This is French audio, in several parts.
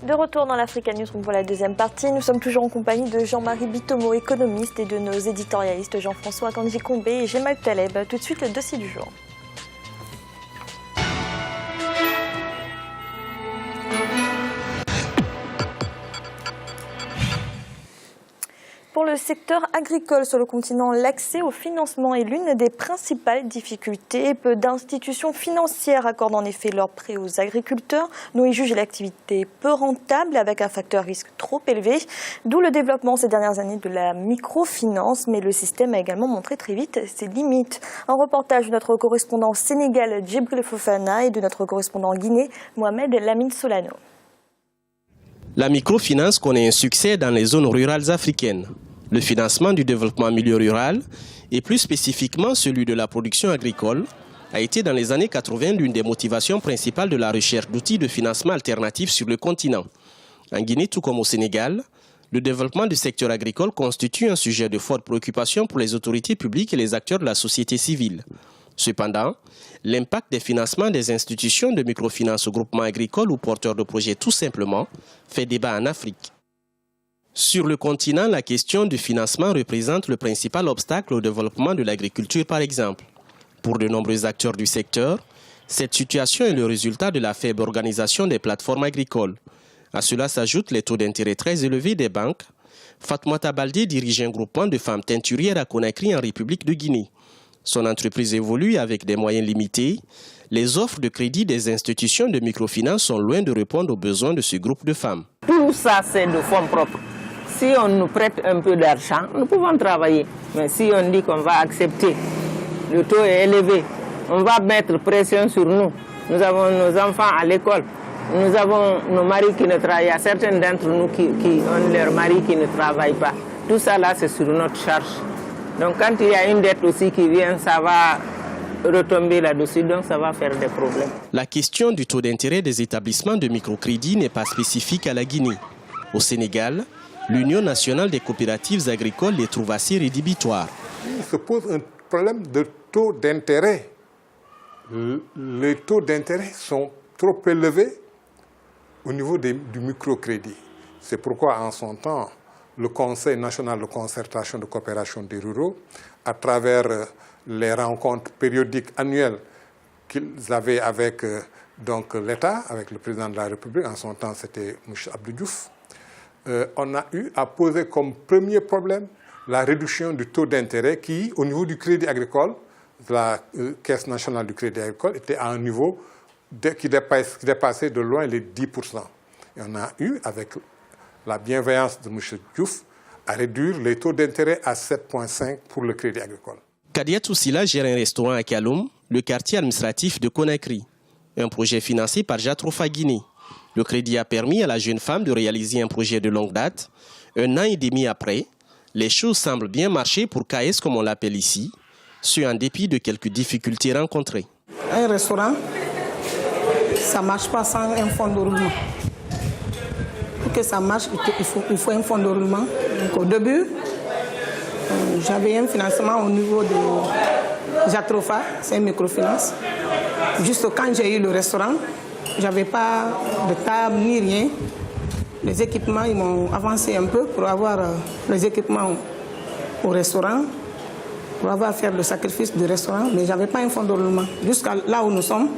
De retour dans l'Africa Newsroom pour la deuxième partie. Nous sommes toujours en compagnie de Jean-Marie Bitomo, économiste, et de nos éditorialistes Jean-François Kandji-Kombe et Jemal Taleb. Tout de suite, le dossier du jour. Pour le secteur agricole sur le continent, l'accès au financement est l'une des principales difficultés. Peu d'institutions financières accordent en effet leurs prêts aux agriculteurs, dont ils jugent l'activité peu rentable avec un facteur risque trop élevé. D'où le développement ces dernières années de la microfinance, mais le système a également montré très vite ses limites. Un reportage de notre correspondant sénégal Djibril Fofana et de notre correspondant en Guinée, Mohamed Lamine Solano. La microfinance connaît un succès dans les zones rurales africaines. Le financement du développement en milieu rural, et plus spécifiquement celui de la production agricole, a été dans les années 80 l'une des motivations principales de la recherche d'outils de financement alternatifs sur le continent. En Guinée, tout comme au Sénégal, le développement du secteur agricole constitue un sujet de forte préoccupation pour les autorités publiques et les acteurs de la société civile. Cependant, l'impact des financements des institutions de microfinance au groupement agricole ou porteurs de projets tout simplement fait débat en Afrique. Sur le continent, la question du financement représente le principal obstacle au développement de l'agriculture par exemple. Pour de nombreux acteurs du secteur, cette situation est le résultat de la faible organisation des plateformes agricoles. À cela s'ajoutent les taux d'intérêt très élevés des banques. Fatoumata Baldé dirige un groupement de femmes teinturières à Conakry en République de Guinée. Son entreprise évolue avec des moyens limités. Les offres de crédit des institutions de microfinance sont loin de répondre aux besoins de ce groupe de femmes. Tout ça, c'est de fonds propres. Si on nous prête un peu d'argent, nous pouvons travailler. Mais si on dit qu'on va accepter, le taux est élevé, on va mettre pression sur nous. Nous avons nos enfants à l'école, nous avons nos maris qui ne travaillent pas. Il y a certains d'entre nous qui ont leurs maris qui ne travaillent pas. Tout ça là, c'est sur notre charge. Donc quand il y a une dette aussi qui vient, ça va retomber là-dessus, donc ça va faire des problèmes. La question du taux d'intérêt des établissements de microcrédit n'est pas spécifique à la Guinée. Au Sénégal, l'Union nationale des coopératives agricoles les trouve assez rédhibitoires. Il se pose un problème de taux d'intérêt. Les taux d'intérêt sont trop élevés au niveau du microcrédit. C'est pourquoi en son temps, le Conseil national de concertation de coopération des ruraux, à travers les rencontres périodiques annuelles qu'ils avaient avec l'État, avec le président de la République, en son temps c'était M. Abdou Diouf, on a eu à poser comme premier problème la réduction du taux d'intérêt qui, au niveau du crédit agricole, la Caisse nationale du crédit agricole était à un niveau qui dépassait de loin les 10%. Et on a eu, avec la bienveillance de M. Diouf, à réduire les taux d'intérêt à 7,5 pour le crédit agricole. Kadiatou Silla gère un restaurant à Kaloum, le quartier administratif de Conakry. Un projet financé par Jatrofa Guinée. Le crédit a permis à la jeune femme de réaliser un projet de longue date. Un an et demi après, les choses semblent bien marcher pour KS comme on l'appelle ici, ce en dépit de quelques difficultés rencontrées. Un restaurant, ça ne marche pas sans un fonds de roulement. Pour que ça marche, il faut un fonds de roulement. Donc, au début, j'avais un financement au niveau de Jatrofa, c'est une microfinance. Juste quand j'ai eu le restaurant, je n'avais pas de table ni rien. Les équipements, ils m'ont avancé un peu pour avoir les équipements au restaurant, pour avoir fait le sacrifice du restaurant, mais je n'avais pas un fonds de roulement. Jusqu'à là où nous sommes,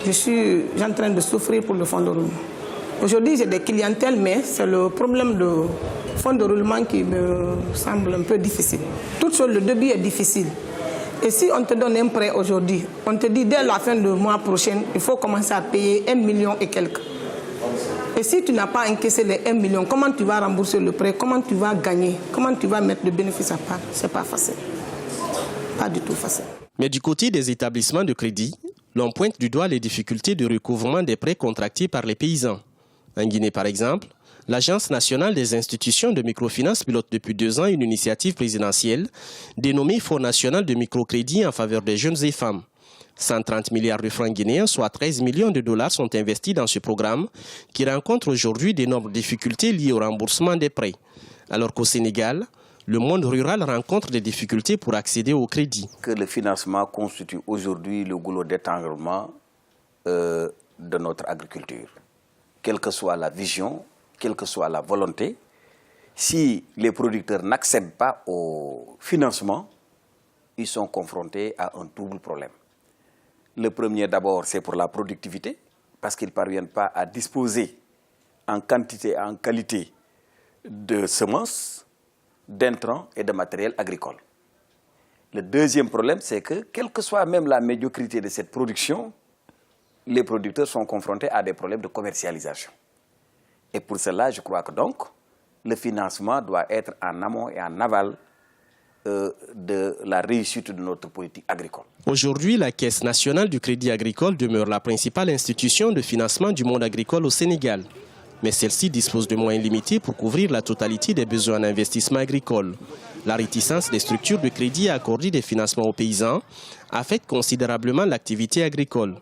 je suis en train de souffrir pour le fonds de roulement. Aujourd'hui, j'ai des clientèles, mais c'est le problème de fonds de roulement qui me semble un peu difficile. Toute chose, le début est difficile. Et si on te donne un prêt aujourd'hui, on te dit dès la fin du mois prochain, il faut commencer à payer 1 million et quelques. Et si tu n'as pas encaissé les 1 million, comment tu vas rembourser le prêt? Comment tu vas gagner? Comment tu vas mettre le bénéfice à part? Ce n'est pas facile. Pas du tout facile. Mais du côté des établissements de crédit, l'on pointe du doigt les difficultés de recouvrement des prêts contractés par les paysans. En Guinée, par exemple, l'Agence nationale des institutions de microfinance pilote depuis 2 ans une initiative présidentielle dénommée Fonds national de microcrédit en faveur des jeunes et femmes. 130 milliards de francs guinéens, soit 13 millions de dollars, sont investis dans ce programme qui rencontre aujourd'hui d'énormes difficultés liées au remboursement des prêts. Alors qu'au Sénégal, le monde rural rencontre des difficultés pour accéder au crédit. Que le financement constitue aujourd'hui le goulot d'étranglement de notre agriculture, quelle que soit la vision, quelle que soit la volonté, si les producteurs n'accèdent pas au financement, ils sont confrontés à un double problème. Le premier d'abord, c'est pour la productivité, parce qu'ils ne parviennent pas à disposer en quantité et en qualité de semences, d'intrants et de matériel agricole. Le deuxième problème, c'est que, quelle que soit même la médiocrité de cette production, les producteurs sont confrontés à des problèmes de commercialisation. Et pour cela, je crois que donc, le financement doit être en amont et en aval de la réussite de notre politique agricole. Aujourd'hui, la Caisse nationale du crédit agricole demeure la principale institution de financement du monde agricole au Sénégal. Mais celle-ci dispose de moyens limités pour couvrir la totalité des besoins d'investissement agricole. La réticence des structures de crédit à accorder des financements aux paysans affecte considérablement l'activité agricole,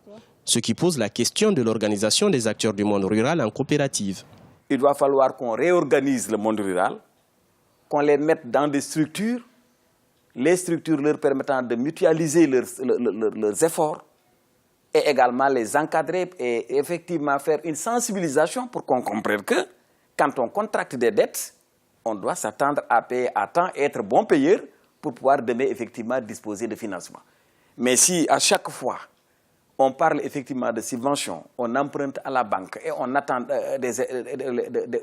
ce qui pose la question de l'organisation des acteurs du monde rural en coopérative. Il doit falloir qu'on réorganise le monde rural, qu'on les mette dans des structures, les structures leur permettant de mutualiser leurs efforts et également les encadrer et effectivement faire une sensibilisation pour qu'on comprenne que quand on contracte des dettes, on doit s'attendre à payer à temps et être bon payeur pour pouvoir demain effectivement disposer de financement. Mais si à chaque fois, on parle effectivement de subventions, on emprunte à la banque et on attend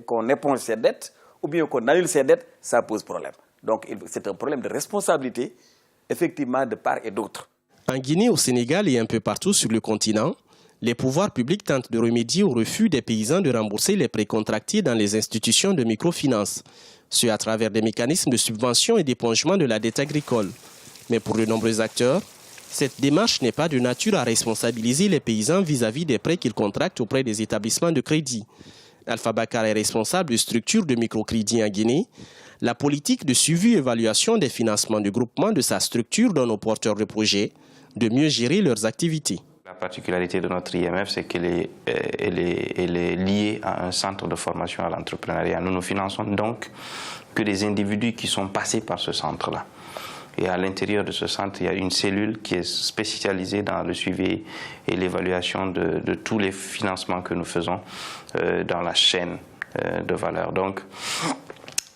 qu'on éponge ses dettes ou bien qu'on annule ses dettes, ça pose problème. Donc c'est un problème de responsabilité, effectivement, de part et d'autre. En Guinée, au Sénégal et un peu partout sur le continent, les pouvoirs publics tentent de remédier au refus des paysans de rembourser les prêts contractés dans les institutions de microfinance, ce à travers des mécanismes de subvention et d'épongement de la dette agricole. Mais pour de nombreux acteurs, cette démarche n'est pas de nature à responsabiliser les paysans vis-à-vis des prêts qu'ils contractent auprès des établissements de crédit. Alpha Bakar est responsable de structures de microcrédit en Guinée. La politique de suivi et évaluation des financements du groupement de sa structure donne aux porteurs de projets de mieux gérer leurs activités. La particularité de notre IMF, c'est qu'elle est liée à un centre de formation à l'entrepreneuriat. Nous ne finançons donc que des individus qui sont passés par ce centre-là. Et à l'intérieur de ce centre, il y a une cellule qui est spécialisée dans le suivi et l'évaluation de tous les financements que nous faisons dans la chaîne de valeur. Donc,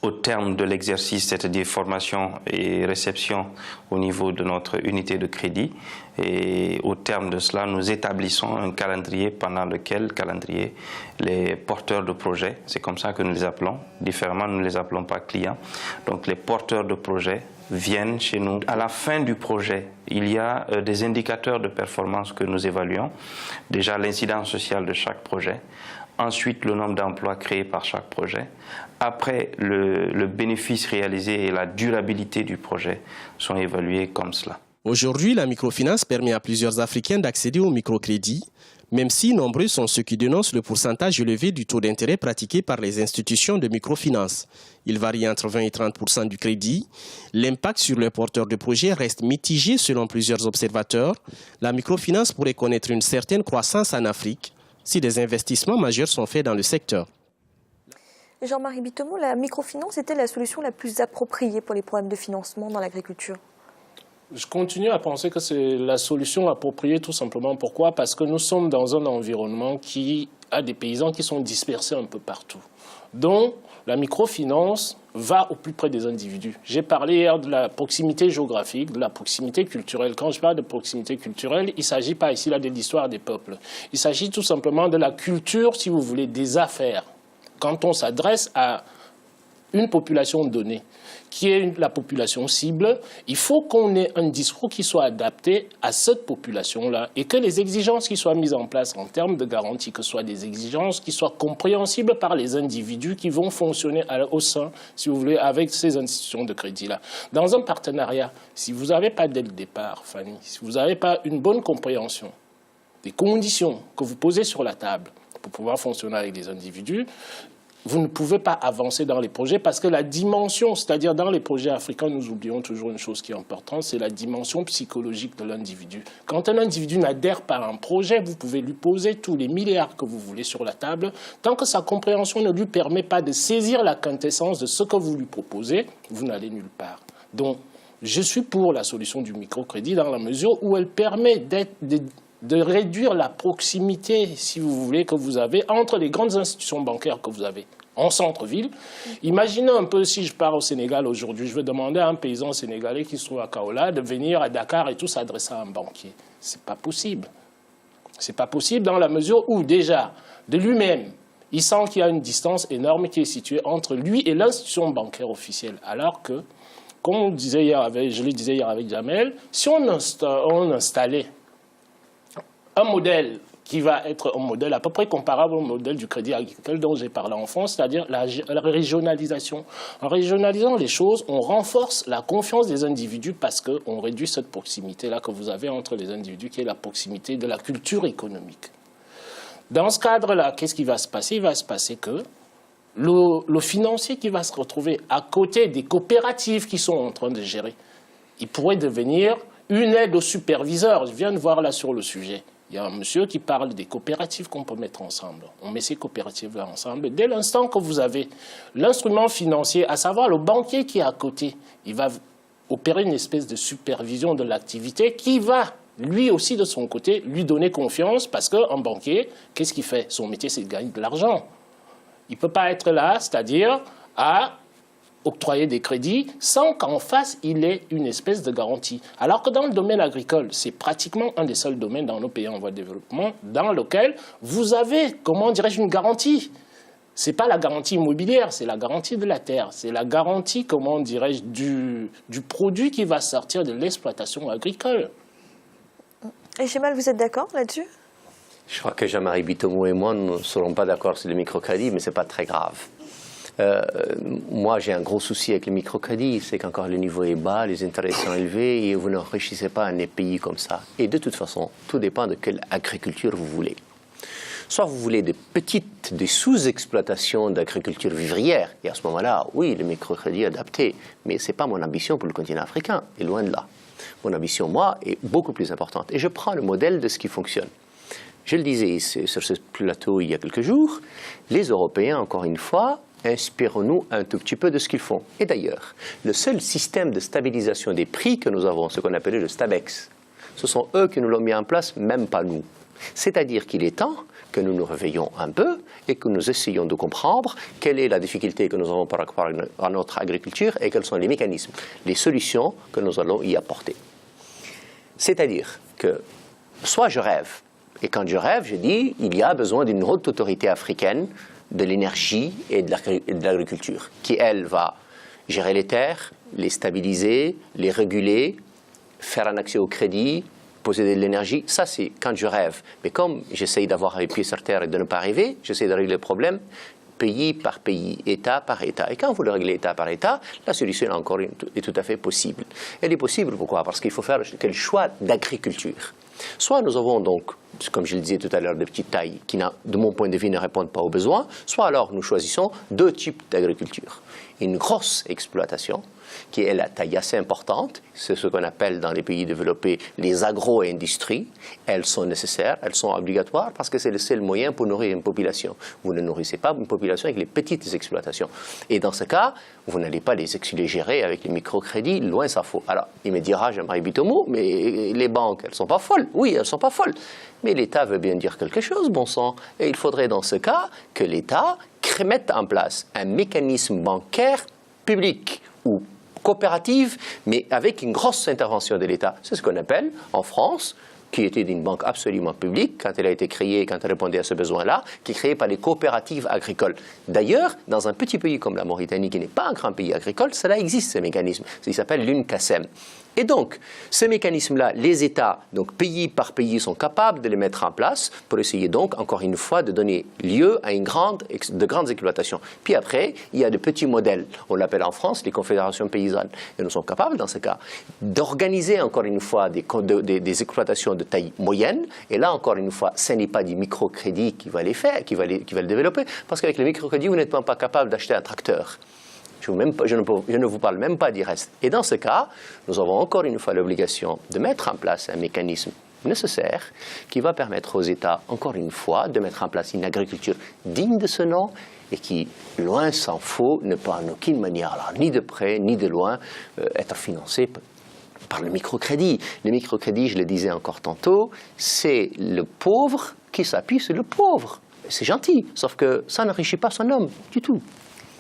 au terme de l'exercice, c'est-à-dire formation et réception au niveau de notre unité de crédit, et au terme de cela, nous établissons un calendrier pendant lequel les porteurs de projets, c'est comme ça que nous les appelons, différemment nous ne les appelons pas clients, donc les porteurs de projets viennent chez nous. À la fin du projet, il y a des indicateurs de performance que nous évaluons. Déjà l'incidence sociale de chaque projet, ensuite le nombre d'emplois créés par chaque projet, après le bénéfice réalisé et la durabilité du projet sont évalués comme cela. Aujourd'hui, la microfinance permet à plusieurs Africains d'accéder au microcrédit, même si nombreux sont ceux qui dénoncent le pourcentage élevé du taux d'intérêt pratiqué par les institutions de microfinance. Il varie entre 20 et 30% du crédit. L'impact sur les porteurs de projets reste mitigé selon plusieurs observateurs. La microfinance pourrait connaître une certaine croissance en Afrique si des investissements majeurs sont faits dans le secteur. Jean-Marie Bitemou, la microfinance était la solution la plus appropriée pour les problèmes de financement dans l'agriculture? Je continue à penser que c'est la solution appropriée, tout simplement. Pourquoi? Parce que nous sommes dans un environnement qui a des paysans qui sont dispersés un peu partout. Donc, la microfinance va au plus près des individus. J'ai parlé hier de la proximité géographique, de la proximité culturelle. Quand je parle de proximité culturelle, il ne s'agit pas ici là de l'histoire des peuples. Il s'agit tout simplement de la culture, si vous voulez, des affaires. Quand on s'adresse à une population donnée, qui est la population cible, il faut qu'on ait un discours qui soit adapté à cette population-là et que les exigences qui soient mises en place en termes de garantie, que ce soit des exigences qui soient compréhensibles par les individus qui vont fonctionner au sein, si vous voulez, avec ces institutions de crédit-là. Dans un partenariat, si vous n'avez pas dès le départ, Fanny, si vous n'avez pas une bonne compréhension des conditions que vous posez sur la table pour pouvoir fonctionner avec les individus, vous ne pouvez pas avancer dans les projets parce que la dimension, c'est-à-dire dans les projets africains, nous oublions toujours une chose qui est importante, c'est la dimension psychologique de l'individu. Quand un individu n'adhère pas à un projet, vous pouvez lui poser tous les milliards que vous voulez sur la table. Tant que sa compréhension ne lui permet pas de saisir la quintessence de ce que vous lui proposez, vous n'allez nulle part. Donc, je suis pour la solution du microcrédit dans la mesure où elle permet de réduire la proximité, si vous voulez, que vous avez entre les grandes institutions bancaires que vous avez en centre-ville. Imaginez un peu si je pars au Sénégal aujourd'hui, je vais demander à un paysan sénégalais qui se trouve à Kaola de venir à Dakar et tout s'adresser à un banquier. C'est pas possible. C'est pas possible dans la mesure où déjà, de lui-même, il sent qu'il y a une distance énorme qui est située entre lui et l'institution bancaire officielle. Alors que, comme on disait hier je le disais hier avec Jamel, si on installait un modèle qui va être un modèle à peu près comparable au modèle du crédit agricole dont j'ai parlé en France, c'est-à-dire la régionalisation. En régionalisant les choses, on renforce la confiance des individus parce qu'on réduit cette proximité-là que vous avez entre les individus, qui est la proximité de la culture économique. Dans ce cadre-là, qu'est-ce qui va se passer? Il va se passer que le financier qui va se retrouver à côté des coopératives qui sont en train de gérer, il pourrait devenir une aide au superviseur. Je viens de voir là sur le sujet. Il y a un monsieur qui parle des coopératives qu'on peut mettre ensemble. On met ces coopératives-là ensemble. Dès l'instant que vous avez l'instrument financier, à savoir le banquier qui est à côté, il va opérer une espèce de supervision de l'activité qui va, lui aussi de son côté, lui donner confiance parce qu'un banquier, qu'est-ce qu'il fait? Son métier, c'est de gagner de l'argent. Il ne peut pas être là, c'est-à-dire à octroyer des crédits sans qu'en face, il ait une espèce de garantie. Alors que dans le domaine agricole, c'est pratiquement un des seuls domaines dans nos pays en voie de développement dans lequel vous avez, comment dirais-je, une garantie. Ce n'est pas la garantie immobilière, c'est la garantie de la terre. C'est la garantie, comment dirais-je, du produit qui va sortir de l'exploitation agricole. Et Chemal, vous êtes d'accord là-dessus? Je crois que Jean-Marie Bitomo et moi ne serons pas d'accord sur le microcrédit, mais ce n'est pas très grave. Moi, j'ai un gros souci avec le microcrédit, c'est qu'encore le niveau est bas, les intérêts sont élevés et vous n'enrichissez pas un pays comme ça. Et de toute façon, tout dépend de quelle agriculture vous voulez. Soit vous voulez des sous-exploitations d'agriculture vivrière, et à ce moment-là, oui, le microcrédit est adapté, mais ce n'est pas mon ambition pour le continent africain, et loin de là. Mon ambition, moi, est beaucoup plus importante. Et je prends le modèle de ce qui fonctionne. Je le disais sur ce plateau il y a quelques jours, les Européens, encore une fois, inspirons-nous un tout petit peu de ce qu'ils font. Et d'ailleurs, le seul système de stabilisation des prix que nous avons, ce qu'on appelait le STABEX, ce sont eux qui nous l'ont mis en place, même pas nous. C'est-à-dire qu'il est temps que nous nous réveillons un peu et que nous essayons de comprendre quelle est la difficulté que nous avons par rapport à notre agriculture et quels sont les mécanismes, les solutions que nous allons y apporter. C'est-à-dire que soit je rêve, et quand je rêve, je dis il y a besoin d'une haute autorité africaine de l'énergie et de l'agriculture, qui, elle, va gérer les terres, les stabiliser, les réguler, faire un accès au crédit, posséder de l'énergie. Ça, c'est quand je rêve. Mais comme j'essaye d'avoir les pieds sur terre et de ne pas rêver, j'essaie de régler le problème pays par pays, État par État. Et quand vous le réglez État par État, la solution encore est tout à fait possible. Elle est possible, pourquoi? Parce qu'il faut faire quel choix d'agriculture. Soit nous avons donc, comme je le disais tout à l'heure, de petites tailles qui, de mon point de vue, ne répondent pas aux besoins, soit alors nous choisissons deux types d'agriculture. Une grosse exploitation, qui est la taille assez importante, c'est ce qu'on appelle dans les pays développés les agro-industries. Elles sont nécessaires, elles sont obligatoires parce que c'est le seul moyen pour nourrir une population. Vous ne nourrissez pas une population avec les petites exploitations. Et dans ce cas, vous n'allez pas les gérer avec les microcrédits, loin s'en faut. Alors, il me dira, Jean-Marie Bitomo, mais les banques, elles ne sont pas folles. Oui, elles ne sont pas folles. Mais l'État veut bien dire quelque chose, bon sang. Et il faudrait dans ce cas que l'État mette en place un mécanisme bancaire public ou coopérative, mais avec une grosse intervention de l'État. C'est ce qu'on appelle, en France, qui était d'une banque absolument publique, quand elle a été créée, quand elle répondait à ce besoin-là, qui est créée par les coopératives agricoles. D'ailleurs, dans un petit pays comme la Mauritanie, qui n'est pas un grand pays agricole, cela existe, ce mécanisme. Il s'appelle l'UNCASEM. Et donc, ce mécanisme-là, les États, donc pays par pays, sont capables de les mettre en place pour essayer donc, encore une fois, de donner lieu à de grandes exploitations. Puis après, il y a de petits modèles. On l'appelle en France les confédérations paysannes. Et nous sommes capables, dans ce cas, d'organiser, encore une fois, des exploitations de taille moyenne. Et là, encore une fois, ce n'est pas du microcrédit qui va les faire, qui va le développer. Parce qu'avec le microcrédit, vous n'êtes pas capable d'acheter un tracteur. Je ne vous parle même pas du reste. Et dans ce cas, nous avons encore une fois l'obligation de mettre en place un mécanisme nécessaire qui va permettre aux États, encore une fois, de mettre en place une agriculture digne de ce nom et qui, loin s'en faut, ne peut en aucune manière, alors, ni de près ni de loin, être financée par le microcrédit. Le microcrédit, je le disais encore tantôt, c'est le pauvre qui s'appuie sur le pauvre. C'est gentil, sauf que ça n'enrichit pas son homme du tout.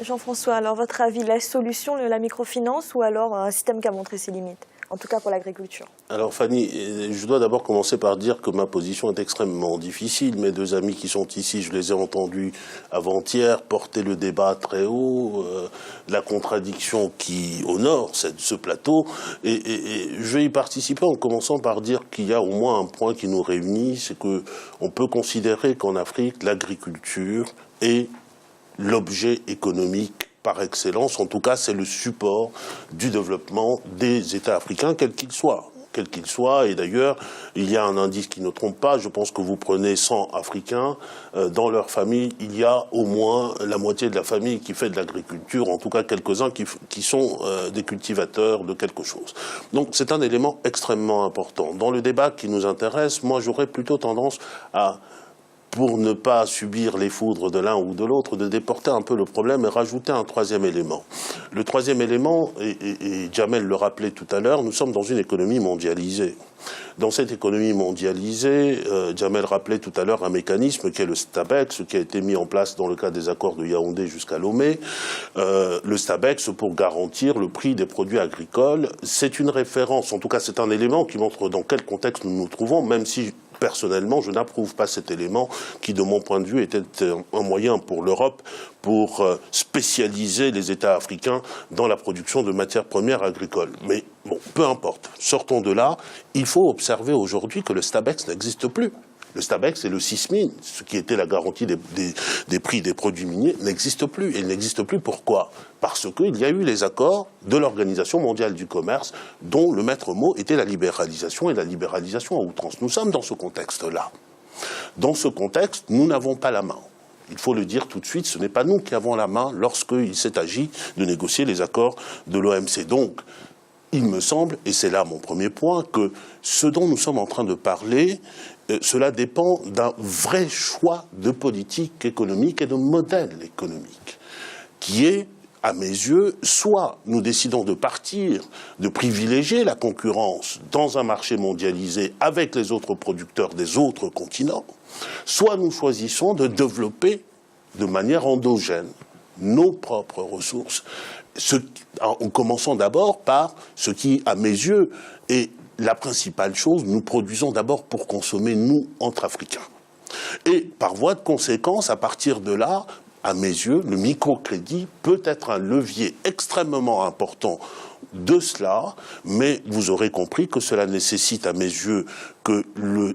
Jean-François, alors votre avis, la solution, la microfinance ou alors un système qui a montré ses limites, en tout cas pour l'agriculture? Alors Fanny, je dois d'abord commencer par dire que ma position est extrêmement difficile. Mes deux amis qui sont ici, je les ai entendus avant-hier porter le débat très haut, la contradiction qui honore ce plateau. Et je vais y participer en commençant par dire qu'il y a au moins un point qui nous réunit, c'est qu'on peut considérer qu'en Afrique, l'agriculture est l'objet économique par excellence. En tout cas, c'est le support du développement des États africains, quels qu'ils soient. Quel qu'il soit, et d'ailleurs, il y a un indice qui ne trompe pas, je pense que vous prenez 100 Africains, dans leur famille, il y a au moins la moitié de la famille qui fait de l'agriculture, en tout cas quelques-uns qui sont des cultivateurs de quelque chose. Donc c'est un élément extrêmement important. Dans le débat qui nous intéresse, moi j'aurais plutôt tendance à, pour ne pas subir les foudres de l'un ou de l'autre, de déporter un peu le problème et rajouter un troisième élément. Le troisième élément, et Jamel le rappelait tout à l'heure, nous sommes dans une économie mondialisée. Dans cette économie mondialisée, Jamel rappelait tout à l'heure un mécanisme qui est le STABEX, qui a été mis en place dans le cadre des accords de Yaoundé jusqu'à Lomé. Le STABEX pour garantir le prix des produits agricoles. C'est une référence, en tout cas c'est un élément qui montre dans quel contexte nous nous trouvons, même si personnellement, je n'approuve pas cet élément qui, de mon point de vue, était un moyen pour l'Europe pour spécialiser les États africains dans la production de matières premières agricoles. Mais bon, peu importe. Sortons de là. Il faut observer aujourd'hui que le STABEX n'existe plus. Le STABEX et le SISMIN, ce qui était la garantie des prix des produits miniers, n'existe plus. Et il n'existe plus pourquoi? Parce qu'il y a eu les accords de l'Organisation mondiale du commerce, dont le maître mot était la libéralisation, et la libéralisation à outrance. Nous sommes dans ce contexte-là. Dans ce contexte, nous n'avons pas la main. Il faut le dire tout de suite, ce n'est pas nous qui avons la main lorsqu'il s'est agi de négocier les accords de l'OMC. Donc, il me semble, et c'est là mon premier point, que ce dont nous sommes en train de parler, cela dépend d'un vrai choix de politique économique et de modèle économique, qui est, à mes yeux, soit nous décidons de partir, de privilégier la concurrence dans un marché mondialisé avec les autres producteurs des autres continents, soit nous choisissons de développer de manière endogène nos propres ressources, en commençant d'abord par ce qui, à mes yeux, est la principale chose. Nous produisons d'abord pour consommer, nous, entre Africains. Et par voie de conséquence, à partir de là, à mes yeux, le microcrédit peut être un levier extrêmement important de cela, mais vous aurez compris que cela nécessite, à mes yeux, que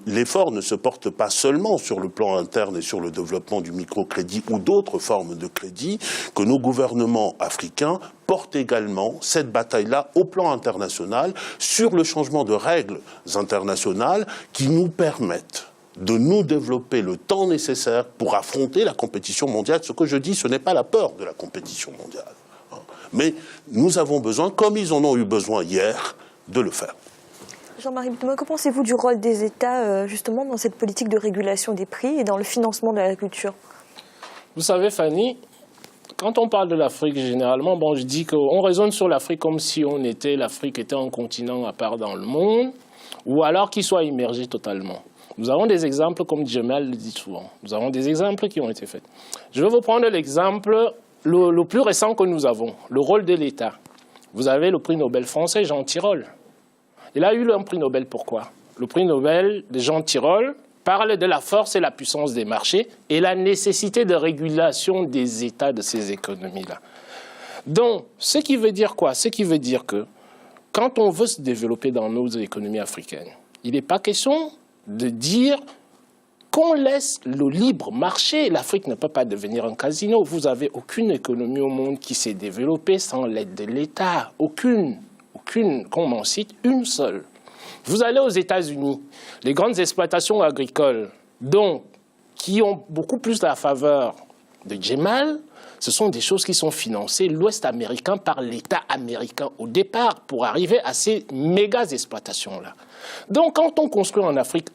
l'effort ne se porte pas seulement sur le plan interne et sur le développement du microcrédit ou d'autres formes de crédit, que nos gouvernements africains portent également cette bataille-là au plan international sur le changement de règles internationales qui nous permettent de nous développer le temps nécessaire pour affronter la compétition mondiale. Ce que je dis, ce n'est pas la peur de la compétition mondiale. Mais nous avons besoin, comme ils en ont eu besoin hier, de le faire. Jean-Marie Bitoma, que pensez-vous du rôle des États, justement, dans cette politique de régulation des prix et dans le financement de l'agriculture? Vous savez, Fanny, quand on parle de l'Afrique, généralement, bon, je dis qu'on raisonne sur l'Afrique comme si l'Afrique était un continent à part dans le monde, ou alors qu'il soit immergé totalement. Nous avons des exemples, comme Jamel le dit souvent. Nous avons des exemples qui ont été faits. Je vais vous prendre l'exemple le plus récent que nous avons, le rôle de l'État. Vous avez le prix Nobel français, Jean Tirole. Il a eu un prix Nobel, pourquoi? Le prix Nobel de Jean Tirole parle de la force et la puissance des marchés et la nécessité de régulation des États de ces économies-là. Donc, ce qui veut dire quoi? Ce qui veut dire que quand on veut se développer dans nos économies africaines, il n'est pas question de dire qu'on laisse le libre marché. L'Afrique ne peut pas devenir un casino. Vous n'avez aucune économie au monde qui s'est développée sans l'aide de l'État. Aucune, qu'on m'en cite, une seule. Vous allez aux États-Unis, les grandes exploitations agricoles, donc, qui ont beaucoup plus la faveur de Jamal, ce sont des choses qui sont financées l'Ouest américain par l'État américain au départ pour arriver à ces méga exploitations-là. Donc, quand on construit en Afrique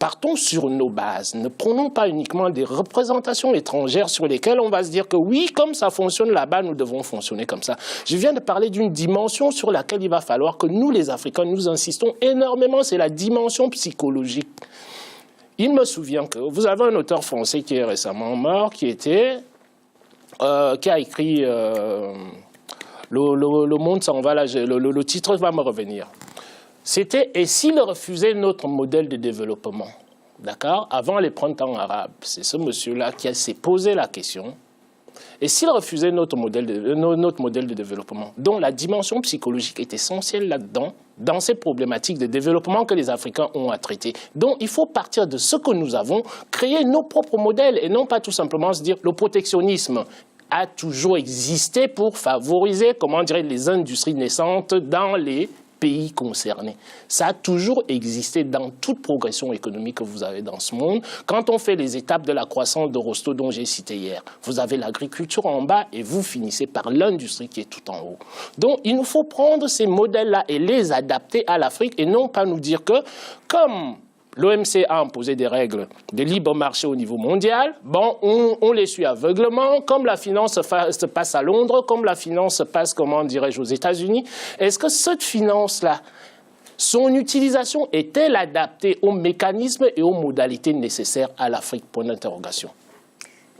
Partons sur nos bases. Ne prenons pas uniquement des représentations étrangères sur lesquelles on va se dire que oui, comme ça fonctionne là-bas, nous devons fonctionner comme ça. Je viens de parler d'une dimension sur laquelle il va falloir que nous, les Africains, nous insistons énormément, c'est la dimension psychologique. Il me souvient que vous avez un auteur français qui est récemment mort, qui a écrit Le monde s'en va, là, le titre va me revenir. C'était « Et s'il refusait notre modèle de développement ?» D'accord? Avant les printemps arabes, c'est ce monsieur-là qui s'est posé la question. Et s'il refusait notre modèle de développement, dont la dimension psychologique est essentielle là-dedans, dans ces problématiques de développement que les Africains ont à traiter. Donc, il faut partir de ce que nous avons, créer nos propres modèles et non pas tout simplement se dire le protectionnisme a toujours existé pour favoriser, comment dire, les industries naissantes dans les pays concernés. Ça a toujours existé dans toute progression économique que vous avez dans ce monde. Quand on fait les étapes de la croissance de Rostow dont j'ai cité hier, vous avez l'agriculture en bas et vous finissez par l'industrie qui est tout en haut. Donc, il nous faut prendre ces modèles-là et les adapter à l'Afrique et non pas nous dire que, comme l'OMC a imposé des règles de libre marché au niveau mondial, bon, on les suit aveuglement, comme la finance se passe à Londres, comme la finance se passe, comment dirais-je, aux États-Unis. Est-ce que cette finance-là, son utilisation est-elle adaptée aux mécanismes et aux modalités nécessaires à l'Afrique? Point d'interrogation.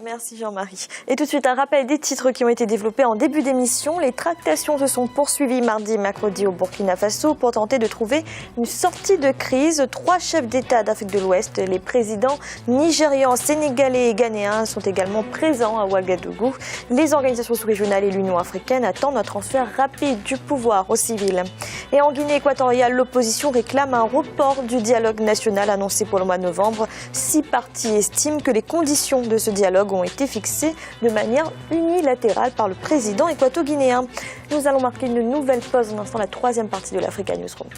Merci Jean-Marie. Et tout de suite, un rappel des titres qui ont été développés en début d'émission. Les tractations se sont poursuivies mardi et mercredi au Burkina Faso pour tenter de trouver une sortie de crise. 3 chefs d'État d'Afrique de l'Ouest, les présidents nigérians, sénégalais et ghanéens sont également présents à Ouagadougou. Les organisations sous-régionales et l'Union africaine attendent un transfert rapide du pouvoir aux civils. Et en Guinée équatoriale, l'opposition réclame un report du dialogue national annoncé pour le mois de novembre. 6 partis estiment que les conditions de ce dialogue ont été fixées de manière unilatérale par le président équato-guinéen. Nous allons marquer une nouvelle pause en instant, la 3e partie de l'Africa Newsroom.